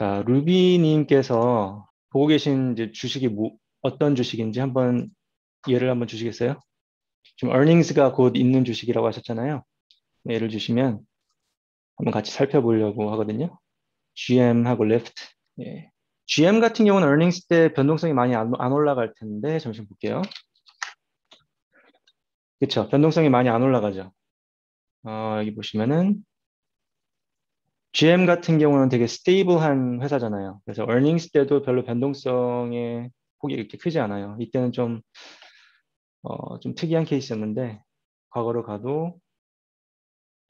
자, 루비님께서 보고 계신 이제 주식이 어떤 주식인지 한번 예를 한번 주시겠어요? 지금 earnings가 곧 있는 주식이라고 하셨잖아요. 예를 주시면 한번 같이 살펴보려고 하거든요. GM하고 Lyft. 예. GM 같은 경우는 earnings 때 변동성이 많이 안 올라갈 텐데 잠시만 볼게요. 그렇죠. 변동성이 많이 안 올라가죠. 여기 보시면은 GM 같은 경우는 되게 스테이블한 회사잖아요. 그래서 earnings 때도 별로 변동성의 폭이 이렇게 크지 않아요. 이때는 좀 특이한 케이스였는데, 과거로 가도,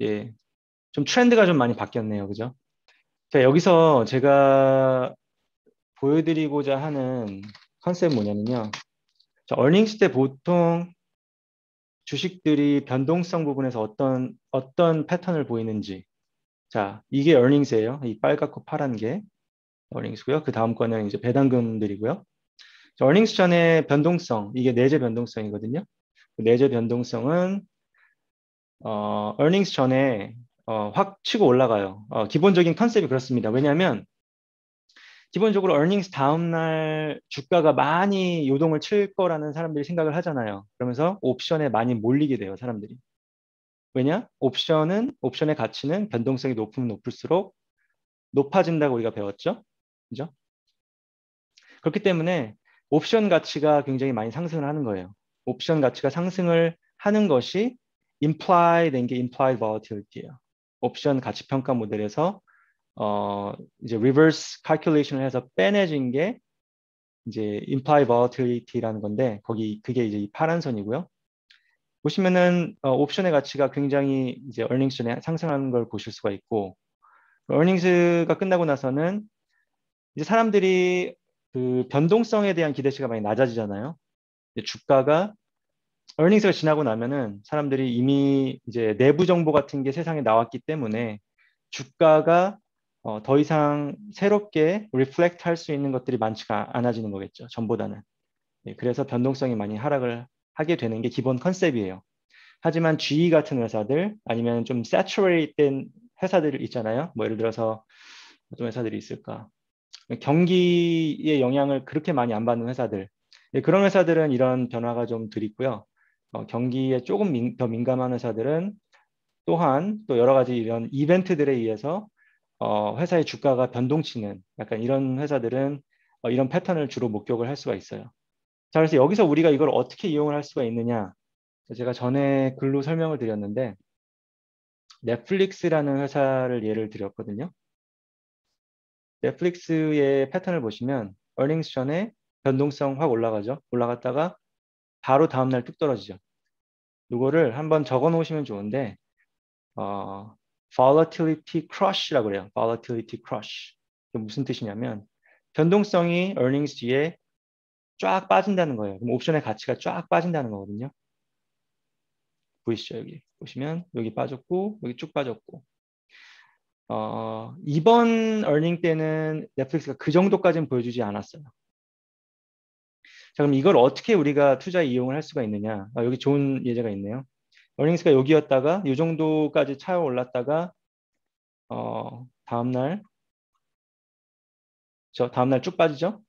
예, 좀 트렌드가 좀 많이 바뀌었네요. 그죠? 자, 여기서 제가 보여드리고자 하는 컨셉은 뭐냐면요. 자, earnings 때 보통 주식들이 변동성 부분에서 어떤 패턴을 보이는지. 자, 이게 earnings예요. 이 빨갛고 파란 게 earnings고요. 그 다음 거는 이제 배당금들이고요. 자, earnings 전에 변동성, 이게 내재 변동성이거든요. 그 내재 변동성은 earnings 전에 확 치고 올라가요. 기본적인 컨셉이 그렇습니다. 왜냐하면 기본적으로 earnings 다음날 주가가 많이 요동을 칠 거라는 사람들이 생각을 하잖아요. 그러면서 옵션에 많이 몰리게 돼요, 사람들이. 왜냐? 옵션의 가치는 변동성이 높으면 높을수록 높아진다고 우리가 배웠죠. 그죠? 그렇기 때문에 옵션 가치가 굉장히 많이 상승을 하는 거예요. 옵션 가치가 상승을 하는 것이 된 게 implied volatility예요. 옵션 가치 평가 모델에서 이제 reverse calculation을 해서 빼내진 게 이제 implied volatility라는 건데 그게 이제 이 파란 선이고요. 보시면은 옵션의 가치가 굉장히 이제 earnings 전에 상승하는 걸 보실 수가 있고 earnings가 끝나고 나서는 이제 사람들이 그 변동성에 대한 기대치가 많이 낮아지잖아요. 이제 주가가 earnings가 지나고 나면은 사람들이 이미 이제 내부 정보 같은 게 세상에 나왔기 때문에 주가가 더 이상 새롭게 리플렉트 할 수 있는 것들이 많지가 않아지는 거겠죠. 전보다는. 예, 그래서 변동성이 많이 하락을 하게 되는 게 기본 컨셉이에요. 하지만 GE 같은 회사들 아니면 좀 saturate 된 회사들 있잖아요. 뭐 예를 들어서 어떤 회사들이 있을까? 경기의 영향을 그렇게 많이 안 받는 회사들. 예, 그런 회사들은 이런 변화가 좀 덜 있고요. 경기에 조금 더 민감한 회사들은 또한 또 여러 가지 이런 이벤트들에 의해서 회사의 주가가 변동치는 약간 이런 회사들은 이런 패턴을 주로 목격을 할 수가 있어요. 자, 그래서 여기서 우리가 이걸 어떻게 이용을 할 수가 있느냐? 제가 전에 글로 설명을 드렸는데 넷플릭스라는 회사를 예를 드렸거든요. 넷플릭스의 패턴을 보시면 earnings 전에 변동성 확 올라가죠. 올라갔다가 바로 다음날 뚝 떨어지죠. 이거를 한번 적어 놓으시면 좋은데 volatility crush라고 그래요. volatility crush. 이게 무슨 뜻이냐면 변동성이 earnings 뒤에 쫙 빠진다는 거예요. 그럼 옵션의 가치가 쫙 빠진다는 거거든요. 보이시죠? 여기 보시면 여기 빠졌고 여기 쭉 빠졌고 이번 earning 때는 넷플릭스가 그 정도까지는 보여주지 않았어요. 자, 그럼 이걸 어떻게 우리가 투자에 이용을 할 수가 있느냐? 여기 좋은 예제가 있네요. earnings가 여기였다가 이 정도까지 차여 올랐다가 다음날 다음날 쭉 빠지죠?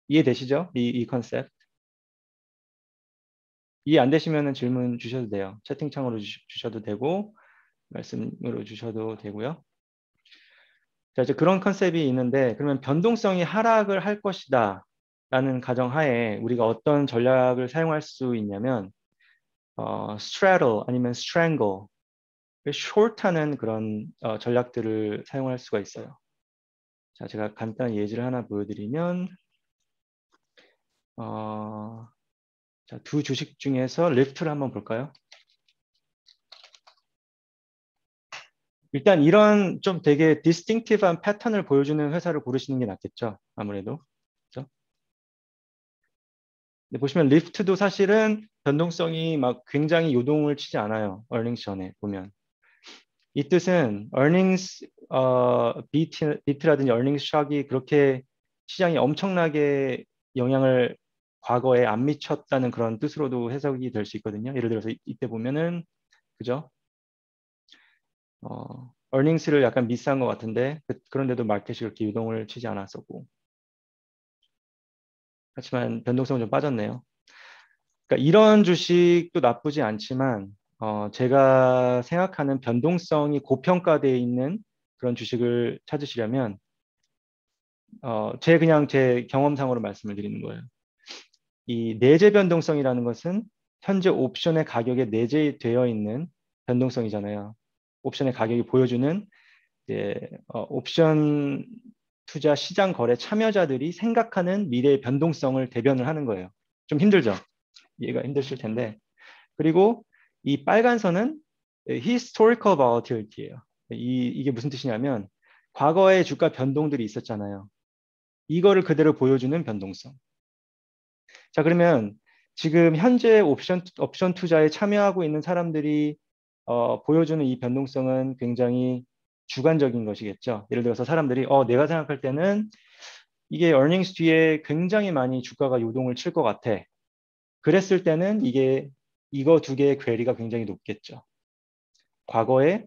이해되시죠? 이 컨셉. 이해 안 되시면 질문 주셔도 돼요. 채팅창으로 주셔도 되고 말씀으로 주셔도 되고요. 자, 이제 그런 컨셉이 있는데 그러면 변동성이 하락을 할 것이다 라는 가정하에 우리가 어떤 전략을 사용할 수 있냐면 straddle 아니면 strangle short하는 그런 전략들을 사용할 수가 있어요. 자, 제가 간단한 예시를 하나 보여드리면 자, 두 주식 중에서 리프트를 한번 볼까요? 일단 이런 좀 되게 디스팅티브한 패턴을 보여주는 회사를 고르시는 게 낫겠죠. 아무래도. 그렇죠? 근데 보시면 리프트도 사실은 변동성이 막 굉장히 요동을 치지 않아요. earnings 전에 보면. 이 뜻은 earnings 비트라든지 earnings shock이 그렇게 시장이 엄청나게 영향을 과거에 안 미쳤다는 그런 뜻으로도 해석이 될 수 있거든요. 예를 들어서 이때 보면은 그죠? earnings를 약간 미스한 것 같은데 그런데도 마켓이 그렇게 유동을 치지 않았었고 하지만 변동성은 좀 빠졌네요. 그러니까 이런 주식도 나쁘지 않지만 제가 생각하는 변동성이 고평가되어 있는 그런 주식을 찾으시려면 그냥 제 경험상으로 말씀을 드리는 거예요. 이 내재 변동성이라는 것은 현재 옵션의 가격에 내재되어 있는 변동성이잖아요. 옵션의 가격이 보여주는 옵션 투자 시장 거래 참여자들이 생각하는 미래의 변동성을 대변을 하는 거예요. 좀 힘들죠? 이해가 힘드실 텐데. 그리고 이 빨간 선은 historical volatility예요. 이게 무슨 뜻이냐면 과거의 주가 변동들이 있었잖아요. 이거를 그대로 보여주는 변동성. 자, 그러면 지금 현재 옵션 투자에 참여하고 있는 사람들이 보여주는 이 변동성은 굉장히 주관적인 것이겠죠. 예를 들어서 사람들이 내가 생각할 때는 이게 earnings 뒤에 굉장히 많이 주가가 요동을 칠 것 같아. 그랬을 때는 이거 두 개의 괴리가 굉장히 높겠죠. 과거에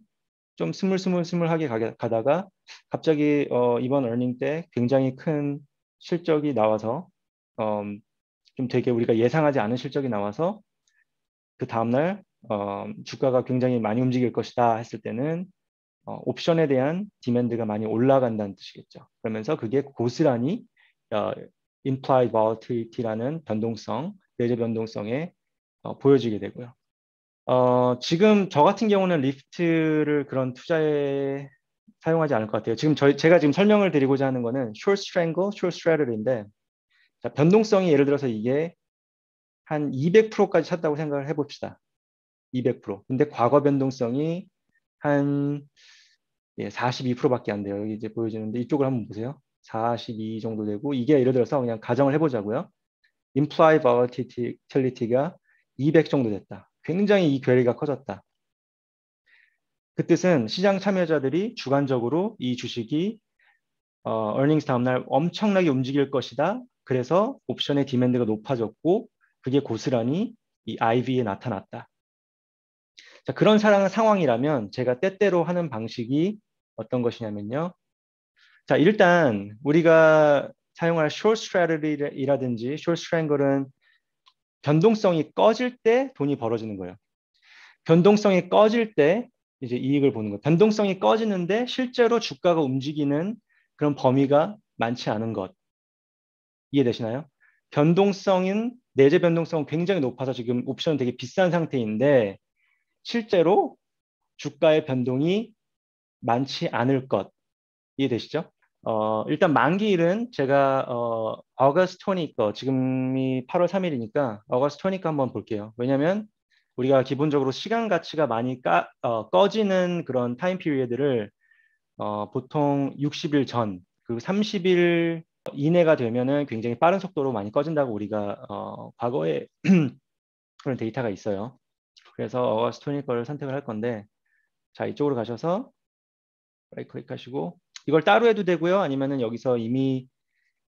좀 스물스물하게 가다가 갑자기 이번 earning 때 굉장히 큰 실적이 나와서 좀 되게 우리가 예상하지 않은 실적이 나와서 그 다음날 주가가 굉장히 많이 움직일 것이다 했을 때는 옵션에 대한 디맨드가 많이 올라간다는 뜻이겠죠. 그러면서 그게 고스란히 어, implied volatility라는 변동성, 내재 변동성에 보여지게 되고요. 지금 저 같은 경우는 리프트를 그런 투자에 사용하지 않을 것 같아요. 제가 지금 설명을 드리고자 하는 거는 short strangle, short straddle인데 자, 변동성이 예를 들어서 이게 한 200%까지 찼다고 생각을 해봅시다. 200%. 근데 과거 변동성이 한 42%밖에 안 돼요. 여기 이제 보여지는데 이쪽을 한번 보세요. 42 정도 되고 이게 예를 들어서 그냥 가정을 해보자고요. implied volatility가 200 정도 됐다. 굉장히 이 괴리가 커졌다. 그 뜻은 시장 참여자들이 주관적으로 이 주식이 earnings 다음날 엄청나게 움직일 것이다. 그래서 옵션의 디맨드가 높아졌고 그게 고스란히 이 IV에 나타났다. 자, 그런 상황이라면 제가 때때로 하는 방식이 어떤 것이냐면요. 자, 일단 우리가 사용할 short strategy라든지 short strangle은 변동성이 꺼질 때 돈이 벌어지는 거예요. 변동성이 꺼질 때 이제 이익을 보는 거예요. 변동성이 꺼지는데 실제로 주가가 움직이는 그런 범위가 많지 않은 것. 이해되시나요? 내재 변동성은 굉장히 높아서 지금 옵션은 되게 비싼 상태인데 실제로 주가의 변동이 많지 않을 것. 이해되시죠? 일단 만기일은 제가 어거스트 20 거, 지금이 8월 3일이니까 어거스트 20 거 한번 볼게요. 왜냐면 우리가 기본적으로 시간 가치가 많이 꺼지는 그런 타임 피리어드를 보통 60일 전, 그리고 30일 이내가 되면은 굉장히 빠른 속도로 많이 꺼진다고 우리가 과거에 그런 데이터가 있어요. 그래서 어거스트 20 거를 선택을 할 건데 자, 이쪽으로 가셔서 라이트 클릭하시고 이걸 따로 해도 되고요. 아니면은 여기서 이미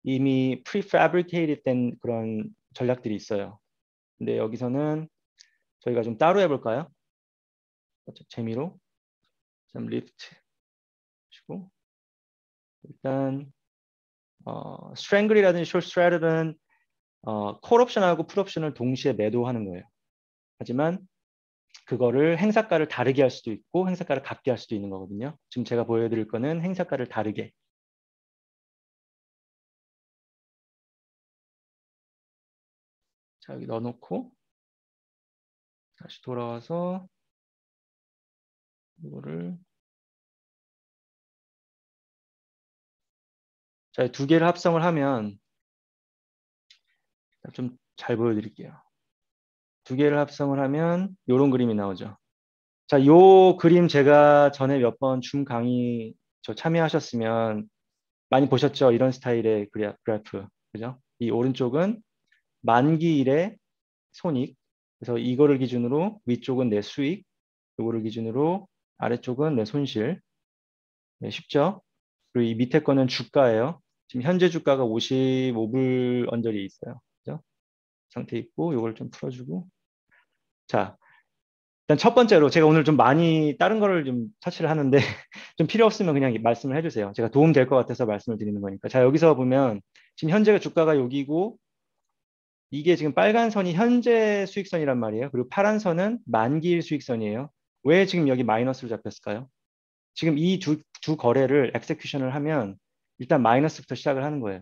prefabricated 된 그런 전략들이 있어요. 근데 여기서는 저희가 좀 따로 해볼까요? 재미로 좀 리프트 하시고 일단 strangle이라든지 short straddle은 콜 옵션하고 풀 옵션을 동시에 매도하는 거예요. 하지만 그거를 행사가를 다르게 할 수도 있고 행사가를 같게 할 수도 있는 거거든요. 지금 제가 보여드릴 거는 행사가를 다르게. 자, 여기 넣어놓고 다시 돌아와서 이거를 자, 두 개를 합성을 하면 좀 잘 보여드릴게요. 두 개를 합성을 하면 이런 그림이 나오죠. 자, 요 그림 제가 전에 몇 번 줌 강의 참여하셨으면 많이 보셨죠? 이런 스타일의 그래프. 그죠? 이 오른쪽은 만기일의 손익. 그래서 이거를 기준으로 위쪽은 내 수익, 이거를 기준으로 아래쪽은 내 손실. 네, 쉽죠? 그리고 이 밑에 거는 주가예요. 지금 현재 주가가 55불 언저리에 있어요. 그죠? 상태 있고 이걸 좀 풀어주고 자, 일단 첫 번째로 제가 오늘 좀 많이 다른 거를 좀 터치를 하는데 좀 필요 없으면 그냥 말씀을 해주세요. 제가 도움 될 것 같아서 말씀을 드리는 거니까. 자, 여기서 보면 지금 현재가 주가가 여기고 이게 지금 빨간 선이 현재 수익선이란 말이에요. 그리고 파란 선은 만기일 수익선이에요. 왜 지금 여기 마이너스로 잡혔을까요? 지금 이 두 거래를 엑세큐션을 하면 일단 마이너스부터 시작을 하는 거예요.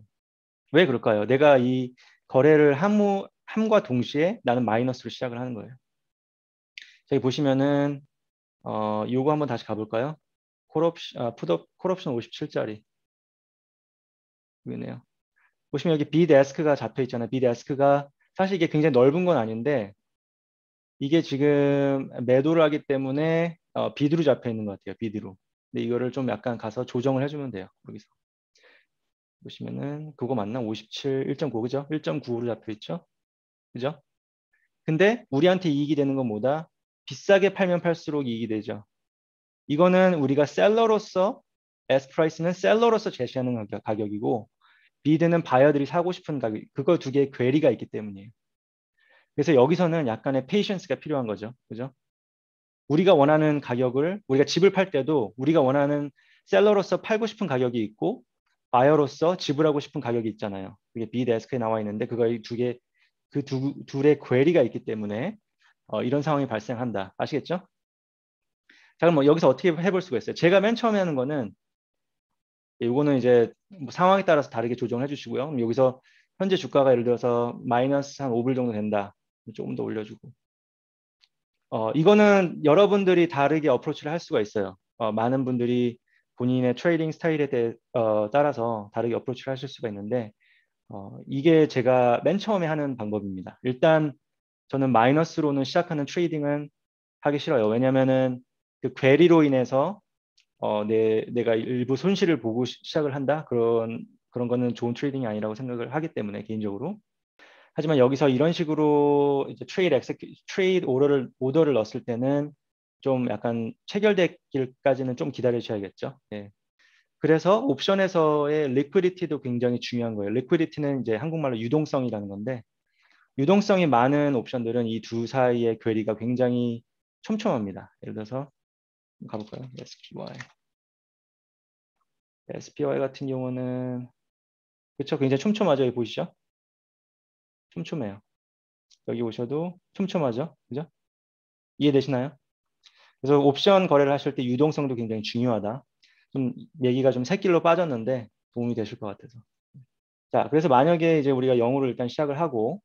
왜 그럴까요? 내가 이 거래를 함과 동시에 나는 마이너스로 시작을 하는 거예요. 저기 보시면은 요거 한번 다시 가볼까요? 콜옵션 57짜리 이거네요. 보시면 여기 비데스크가 잡혀 있잖아요. 비데스크가 사실 이게 굉장히 넓은 건 아닌데 이게 지금 매도를 하기 때문에 비드로 잡혀 있는 것 같아요. 비드로. 근데 이거를 좀 약간 가서 조정을 해주면 돼요. 여기서 보시면은 그거 맞나? 57, 1.9 그죠? 1.9로 잡혀 있죠? 그죠? 근데 우리한테 이익이 되는 건 뭐다? 비싸게 팔면 팔수록 이익이 되죠. 이거는 우리가 셀러로서 S 프라이스는 셀러로서 제시하는 가격이고 비드는 바이어들이 사고 싶은 가격. 그거 두 개의 괴리가 있기 때문이에요. 그래서 여기서는 약간의 페이션스가 필요한 거죠. 그죠? 우리가 원하는 가격을 우리가 집을 팔 때도 우리가 원하는 셀러로서 팔고 싶은 가격이 있고 바이어로서 지불하고 싶은 가격이 있잖아요. 그게 비데스크에 나와 있는데 그거 그 둘의 괴리가 있기 때문에 이런 상황이 발생한다. 아시겠죠? 자, 그럼 뭐 여기서 어떻게 해볼 수가 있어요? 제가 맨 처음에 하는 거는 이거는 이제 뭐 상황에 따라서 다르게 조정을 해주시고요. 그럼 여기서 현재 주가가 예를 들어서 마이너스 한 5불 정도 된다. 조금 더 올려주고. 이거는 여러분들이 다르게 어프로치를 할 수가 있어요. 많은 분들이 본인의 트레이딩 스타일에 따라서 다르게 어프로치를 하실 수가 있는데 이게 제가 맨 처음에 하는 방법입니다. 일단 저는 마이너스로는 시작하는 트레이딩은 하기 싫어요. 왜냐면은 그 괴리로 인해서 내가 일부 손실을 보고 시작을 한다? 그런 거는 좋은 트레이딩이 아니라고 생각을 하기 때문에 개인적으로. 하지만 여기서 이런 식으로 이제 트레이드 오더를 넣었을 때는 좀 약간 체결되기까지는 좀 기다리셔야겠죠. 예. 그래서 옵션에서의 리퀴디티도 굉장히 중요한 거예요. 리퀴디티는 이제 한국말로 유동성이라는 건데 유동성이 많은 옵션들은 이 두 사이의 괴리가 굉장히 촘촘합니다. 예를 들어서 가볼까요? SPY. SPY 같은 경우는 그렇죠. 굉장히 촘촘하죠. 여기 보이시죠? 촘촘해요. 여기 오셔도 촘촘하죠. 그죠? 이해되시나요? 그래서 옵션 거래를 하실 때 유동성도 굉장히 중요하다. 좀 얘기가 좀 새길로 빠졌는데 도움이 되실 것 같아서. 자, 그래서 만약에 이제 우리가 영어를 일단 시작을 하고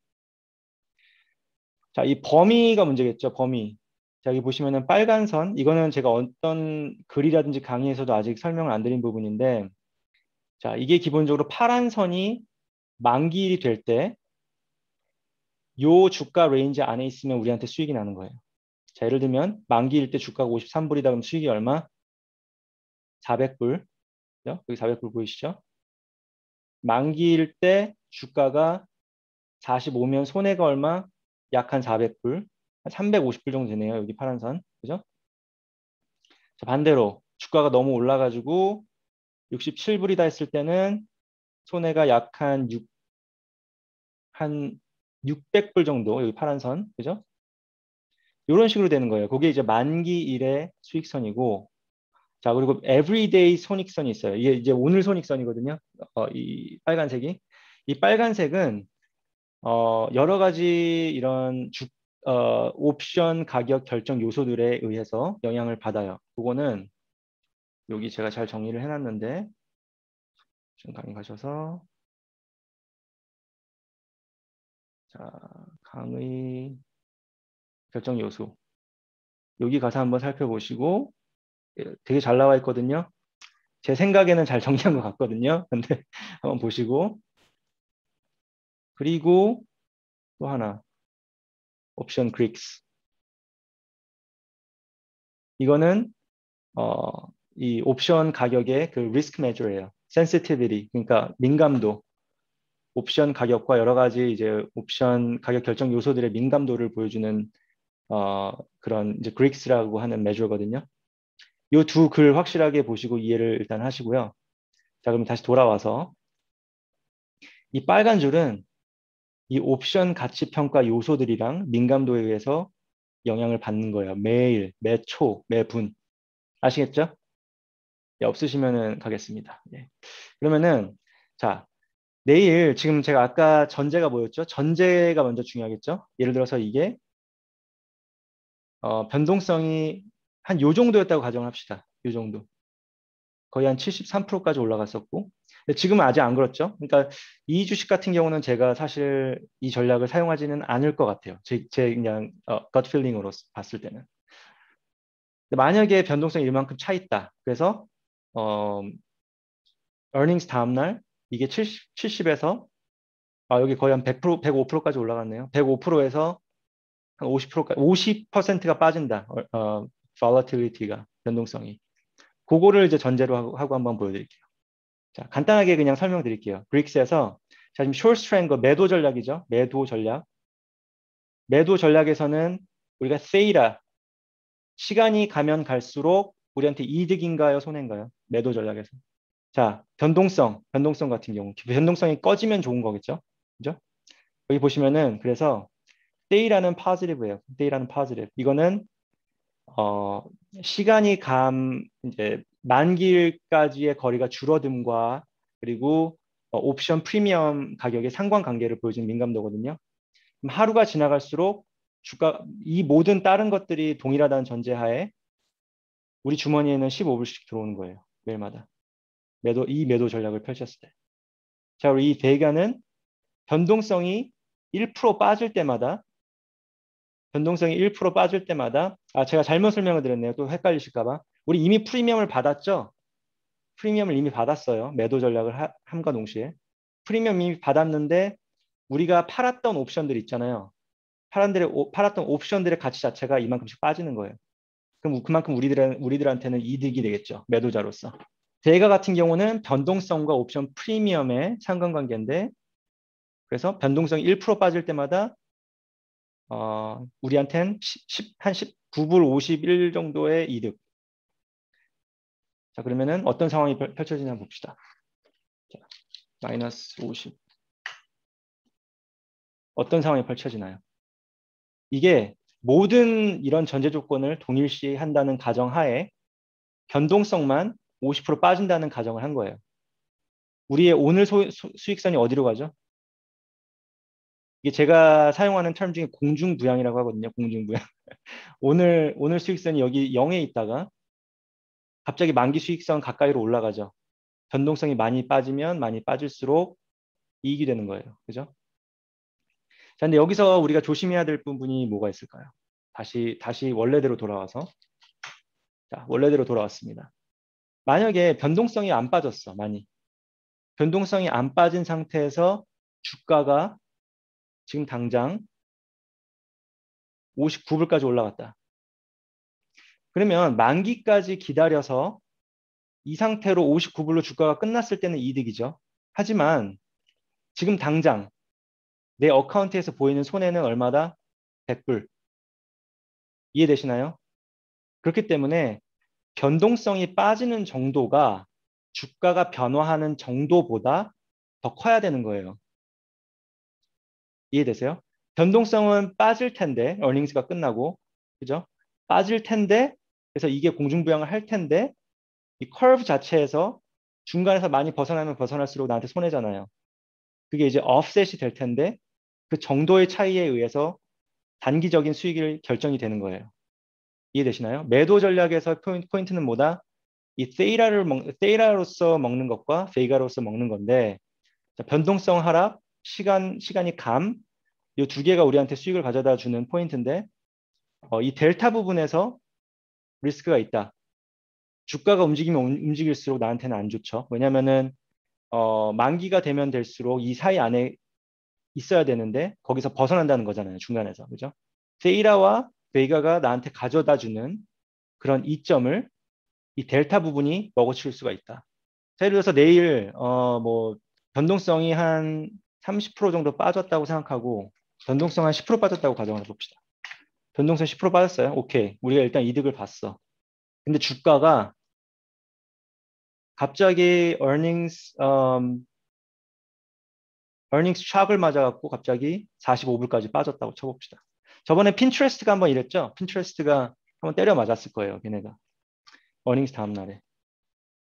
자, 이 범위가 문제겠죠. 범위. 자, 여기 보시면은 빨간 선 이거는 제가 어떤 글이라든지 강의에서도 아직 설명을 안 드린 부분인데 자, 이게 기본적으로 파란 선이 만기일이 될 때 요 주가 레인지 안에 있으면 우리한테 수익이 나는 거예요. 자, 예를 들면 만기일 때 주가가 53불이다 그럼 수익이 얼마? 400불. 여기 400불 보이시죠? 만기일 때 주가가 45면 손해가 얼마? 약 한 400불. 한 350불 정도 되네요. 여기 파란 선. 그죠? 자, 반대로 주가가 너무 올라가지고 67불이다 했을 때는 손해가 약 한 600불 정도. 여기 파란 선. 그죠? 이런 식으로 되는 거예요. 그게 이제 만기일의 수익선이고 자, 그리고 everyday 손익선이 있어요. 이게 이제 오늘 손익선이거든요. 이 빨간색이. 이 빨간색은 여러 가지 이런 옵션 가격 결정 요소들에 의해서 영향을 받아요. 그거는 여기 제가 잘 정리를 해놨는데 지금 강의 가셔서 자, 강의 결정 요소 여기 가서 한번 살펴보시고 되게 잘 나와 있거든요. 제 생각에는 잘 정리한 것 같거든요. 근데 한번 보시고 그리고 또 하나 옵션 그릭스 이거는 어, 이 옵션 가격의 그 리스크 매저예요. sensitivity 그러니까 민감도 옵션 가격과 여러 가지 이제 옵션 가격 결정 요소들의 민감도를 보여주는 그런 이제 그릭스라고 하는 매저거든요. 이 두 글 확실하게 보시고 이해를 일단 하시고요. 자, 그럼 다시 돌아와서 이 빨간 줄은 이 옵션 가치 평가 요소들이랑 민감도에 의해서 영향을 받는 거예요. 매일, 매초, 매분. 아시겠죠? 예, 없으시면은 가겠습니다. 예. 그러면은 자, 내일 지금 제가 아까 전제가 뭐였죠? 전제가 먼저 중요하겠죠? 예를 들어서 이게 변동성이 한 요 정도였다고 가정을 합시다. 요 정도. 거의 한 73%까지 올라갔었고. 근데 지금은 아직 안 그렇죠? 그러니까 이 주식 같은 경우는 제가 사실 이 전략을 사용하지는 않을 것 같아요. 제 그냥 gut feeling으로 봤을 때는. 근데 만약에 변동성이 이만큼 차 있다. 그래서 어, earnings 다음날 이게 70에서 여기 거의 한 100%, 105%까지 올라갔네요. 105%에서 한 50%까지, 50%가 빠진다. volatility가, 변동성이. 그거를 이제 전제로 하고 한번 보여드릴게요. 자, 간단하게 그냥 설명드릴게요. 브릭스에서 자, 지금 short strangle 매도 전략이죠. 매도 전략. 매도 전략에서는 우리가 세이라 시간이 가면 갈수록 우리한테 이득인가요, 손해인가요? 매도 전략에서. 자, 변동성 같은 경우 변동성이 꺼지면 좋은 거겠죠. 그죠? 여기 보시면은 그래서 데이라는 positive예요. 데이라는 positive. 이거는 어, 시간이 이제 만기일까지의 거리가 줄어듦과 그리고 옵션 프리미엄 가격의 상관관계를 보여주는 민감도거든요. 그럼 하루가 지나갈수록 주가 이 모든 다른 것들이 동일하다는 전제하에 우리 주머니에는 15불씩 들어오는 거예요. 매일마다. 이 매도 전략을 펼쳤을 때. 자, 우리 이 대가는 변동성이 1% 빠질 때마다 변동성이 1% 빠질 때마다 제가 잘못 설명을 드렸네요. 또 헷갈리실까 봐. 우리 이미 프리미엄을 받았죠? 프리미엄을 이미 받았어요. 매도 전략을 함과 동시에. 프리미엄 이미 받았는데 우리가 팔았던 옵션들 있잖아요. 팔았던 옵션들의 가치 자체가 이만큼씩 빠지는 거예요. 그럼 그만큼 우리들한테는 이득이 되겠죠. 매도자로서. 대가 같은 경우는 변동성과 옵션 프리미엄의 상관관계인데 그래서 변동성이 1% 빠질 때마다 우리한텐 한 19불 51 정도의 이득. 자, 그러면은 어떤 상황이 펼쳐지나 봅시다. 자, 마이너스 50. 어떤 상황이 펼쳐지나요? 이게 모든 이런 전제 조건을 동일시한다는 가정하에 변동성만 50% 빠진다는 가정을 한 거예요. 우리의 오늘 수익선이 어디로 가죠? 이게 제가 사용하는 term 중에 공중부양이라고 하거든요. 공중부양. 오늘 수익선이 여기 0에 있다가 갑자기 만기 수익선 가까이로 올라가죠. 변동성이 많이 빠지면 많이 빠질수록 이익이 되는 거예요. 그죠? 자, 근데 여기서 우리가 조심해야 될 부분이 뭐가 있을까요? 다시 원래대로 돌아와서. 자, 원래대로 돌아왔습니다. 만약에 변동성이 안 빠졌어, 많이. 변동성이 안 빠진 상태에서 주가가 지금 당장 59불까지 올라갔다. 그러면 만기까지 기다려서 이 상태로 59불로 주가가 끝났을 때는 이득이죠. 하지만 지금 당장 내 어카운트에서 보이는 손해는 얼마다? 100불. 이해되시나요? 그렇기 때문에 변동성이 빠지는 정도가 주가가 변화하는 정도보다 더 커야 되는 거예요. 이해되세요? 변동성은 빠질 텐데, earnings가 끝나고, 그죠? 빠질 텐데, 그래서 이게 공중부양을 할 텐데, 이 커브 자체에서 중간에서 많이 벗어나면 벗어날수록 나한테 손해잖아요. 그게 이제 offset이 될 텐데, 그 정도의 차이에 의해서 단기적인 수익이 결정이 되는 거예요. 이해되시나요? 매도 전략에서 포인트는 뭐다? 이 세이라로서 먹는 것과 베이가로서 먹는 건데, 자, 변동성 하락, 시간이 감, 이 두 개가 우리한테 수익을 가져다 주는 포인트인데, 이 델타 부분에서 리스크가 있다. 주가가 움직이면 움직일수록 나한테는 안 좋죠. 왜냐면은 만기가 되면 될수록 이 사이 안에 있어야 되는데 거기서 벗어난다는 거잖아요. 중간에서. 그죠? 세이라와 베이가가 나한테 가져다 주는 그런 이점을 이 델타 부분이 먹어치울 수가 있다. 자, 예를 들어서 내일 뭐 변동성이 한 30% 정도 빠졌다고 생각하고 변동성 한 10% 빠졌다고 가정을 해봅시다. 변동성 10% 빠졌어요. 오케이. 우리가 일단 이득을 봤어. 근데 주가가 갑자기 earnings shock을 맞아갖고 갑자기 45불까지 빠졌다고 쳐봅시다. 저번에 핀트레스트가 한번 이랬죠? 핀트레스트가 한번 때려 맞았을 거예요, 걔네가. 어닝스 다음 날에.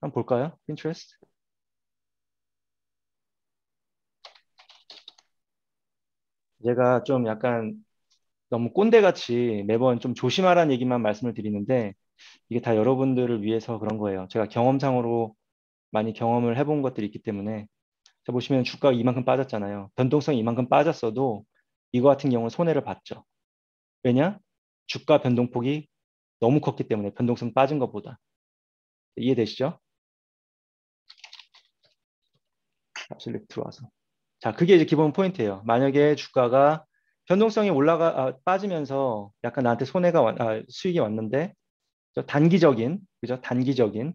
한번 볼까요? 핀트레스트. 제가 좀 약간 너무 꼰대같이 매번 좀 조심하라는 얘기만 말씀을 드리는데 이게 다 여러분들을 위해서 그런 거예요. 제가 경험상으로 많이 경험을 해본 것들이 있기 때문에 자 보시면 주가가 이만큼 빠졌잖아요. 변동성이 이만큼 빠졌어도 이거 같은 경우는 손해를 봤죠. 왜냐? 주가 변동폭이 너무 컸기 때문에 변동성 빠진 것보다. 이해되시죠? 슬립 들어와서. 자, 그게 이제 기본 포인트예요. 만약에 주가가 변동성이 빠지면서 약간 나한테 수익이 왔는데, 단기적인, 그죠? 단기적인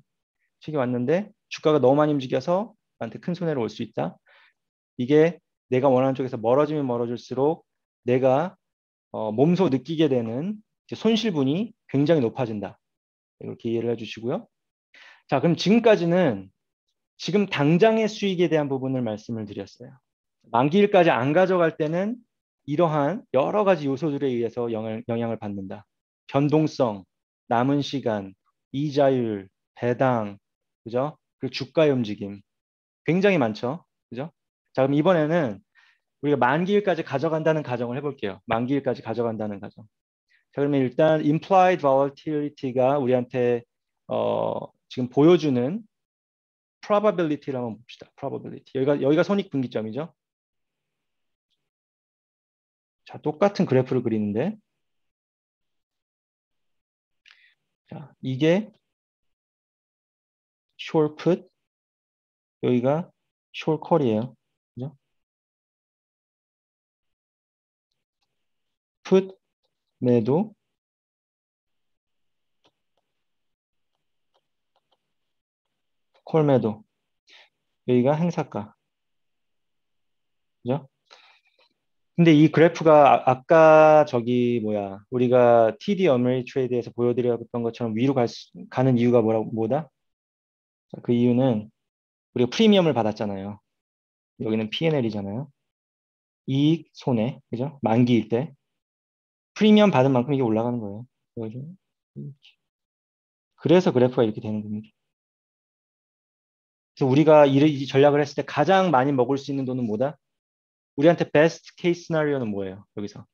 수익이 왔는데, 주가가 너무 많이 움직여서 나한테 큰 손해를 올 수 있다. 이게 내가 원하는 쪽에서 멀어지면 멀어질수록 내가 몸소 느끼게 되는 손실분이 굉장히 높아진다. 이렇게 이해를 해주시고요. 자, 그럼 지금까지는 지금 당장의 수익에 대한 부분을 말씀을 드렸어요. 만기일까지 안 가져갈 때는 이러한 여러 가지 요소들에 의해서 영향을 받는다. 변동성, 남은 시간, 이자율, 배당, 그죠? 그리고 주가의 움직임. 굉장히 많죠. 그죠? 자, 그럼 이번에는 우리가 만기일까지 가져간다는 가정을 해볼게요. 만기일까지 가져간다는 가정. 자, 그러면 일단 implied volatility가 우리한테 지금 보여주는 probability를 한번 봅시다. probability. 여기가 손익분기점이죠. 자, 똑같은 그래프를 그리는데 자, 이게 short put, 여기가 short call이에요. 그죠? put 매도, call 매도. 여기가 행사가. 그죠? 근데 이 그래프가 아까 저기 뭐야 우리가 TD 어메리트레이드에서 보여드렸던 것처럼 위로 가는 이유가 뭐다? 자, 그 이유는 우리가 프리미엄을 받았잖아요. 여기는 P&L이잖아요. 이익 손해, 그죠? 만기일 때 프리미엄 받은 만큼 이게 올라가는 거예요. 여기. 그래서 그래프가 이렇게 되는 겁니다. 그래서 우리가 이 전략을 했을 때 가장 많이 먹을 수 있는 돈은 뭐다? 우리한테 베스트 케이스 시나리오는 뭐예요? 여기서.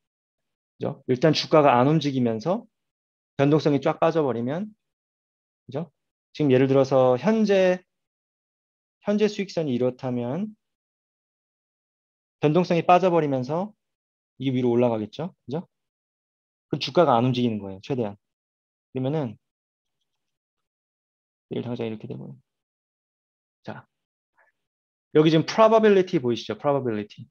그죠? 일단 주가가 안 움직이면서 변동성이 쫙 빠져버리면 그죠? 지금 예를 들어서 현재 수익선이 이렇다면 변동성이 빠져버리면서 이게 위로 올라가겠죠? 그죠? 그 주가가 안 움직이는 거예요. 최대한. 그러면은 내일 당장 이렇게 되고요. 자, 여기 지금 probability 보이시죠? probability.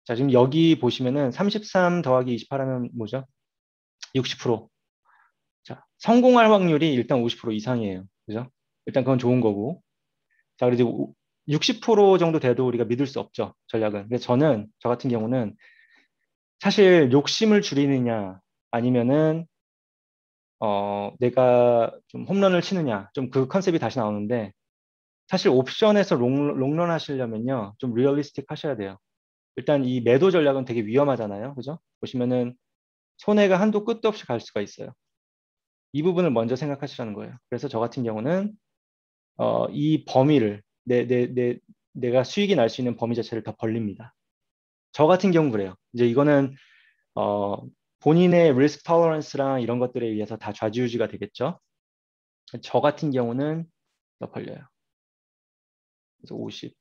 자, 지금 여기 보시면은 33 더하기 28하면 뭐죠? 60%. 자, 성공할 확률이 일단 50% 이상이에요. 그죠? 일단 그건 좋은 거고. 자, 그리고 60% 정도 돼도 우리가 믿을 수 없죠. 전략은. 근데 저 같은 경우는 사실 욕심을 줄이느냐 아니면은 내가 좀 홈런을 치느냐 좀 그 컨셉이 다시 나오는데 사실 옵션에서 롱런 하시려면요 좀 리얼리스틱 하셔야 돼요. 일단 이 매도 전략은 되게 위험하잖아요. 그죠? 보시면은 손해가 한도 끝도 없이 갈 수가 있어요. 이 부분을 먼저 생각하시라는 거예요. 그래서 저 같은 경우는 이 범위를 내가 수익이 날 수 있는 범위 자체를 더 벌립니다. 저 같은 경우 그래요. 이제 이거는 어, 본인의 리스크 터러런스랑 이런 것들에 의해서 다 좌지우지가 되겠죠. 저 같은 경우는 더 벌려요. 그래서 50.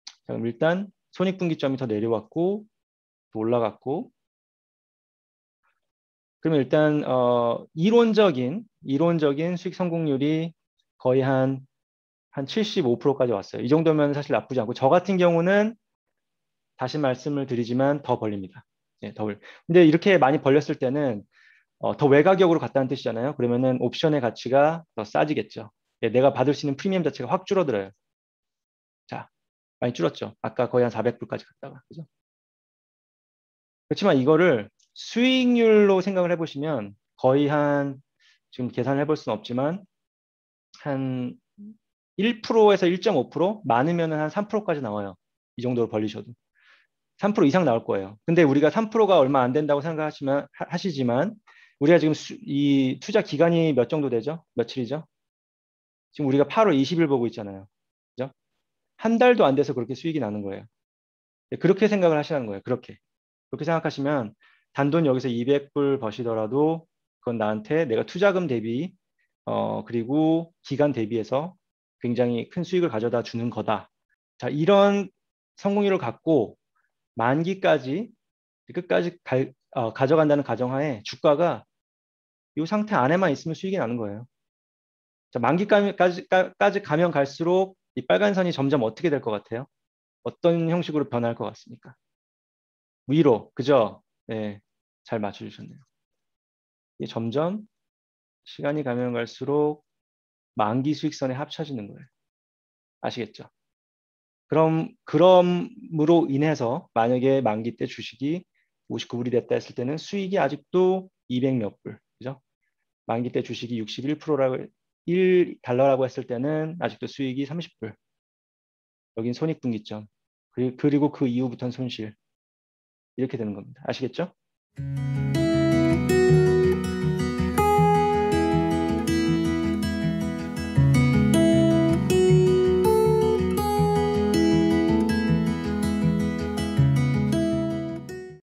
자, 그럼 일단 손익분기점이 더 내려왔고 또 올라갔고 그러면 일단 이론적인 수익 성공률이 거의 한 75%까지 왔어요. 이 정도면 사실 나쁘지 않고 저 같은 경우는 다시 말씀을 드리지만 더 벌립니다. 네, 근데 이렇게 많이 벌렸을 때는 더 외가격으로 갔다는 뜻이잖아요. 그러면은 옵션의 가치가 더 싸지겠죠. 예, 내가 받을 수 있는 프리미엄 자체가 확 줄어들어요. 자, 많이 줄었죠. 아까 거의 한 400불까지 갔다가. 그죠? 그렇지만 이거를 수익률로 생각을 해보시면 거의 지금 계산을 해볼 수는 없지만 한 1%에서 1.5% 많으면 한 3%까지 나와요. 이 정도로 벌리셔도. 3% 이상 나올 거예요. 근데 우리가 3%가 얼마 안 된다고 하시지만 우리가 지금 이 투자 기간이 몇 정도 되죠? 며칠이죠? 지금 우리가 8월 20일 보고 있잖아요. 그죠? 한 달도 안 돼서 그렇게 수익이 나는 거예요. 그렇게 생각을 하시라는 거예요. 그렇게 생각하시면 단돈 여기서 200불 버시더라도 그건 나한테 내가 투자금 대비 그리고 기간 대비해서 굉장히 큰 수익을 가져다 주는 거다. 자, 이런 성공률을 갖고 만기까지 끝까지 가져간다는 가정하에 주가가 이 상태 안에만 있으면 수익이 나는 거예요. 자, 만기까지 가면 갈수록 이 빨간 선이 점점 어떻게 될 것 같아요? 어떤 형식으로 변할 것 같습니까? 위로, 그죠? 네, 잘 맞춰주셨네요. 이게 점점 시간이 가면 갈수록 만기 수익선에 합쳐지는 거예요. 아시겠죠? 그럼으로 인해서 만약에 만기 때 주식이 59불이 됐다 했을 때는 수익이 아직도 200 몇 불, 그죠? 만기 때 주식이 61%라고 1달러라고 했을 때는 아직도 수익이 30불. 여긴 손익분기점. 그리고 그 이후부터는 손실. 이렇게 되는 겁니다. 아시겠죠?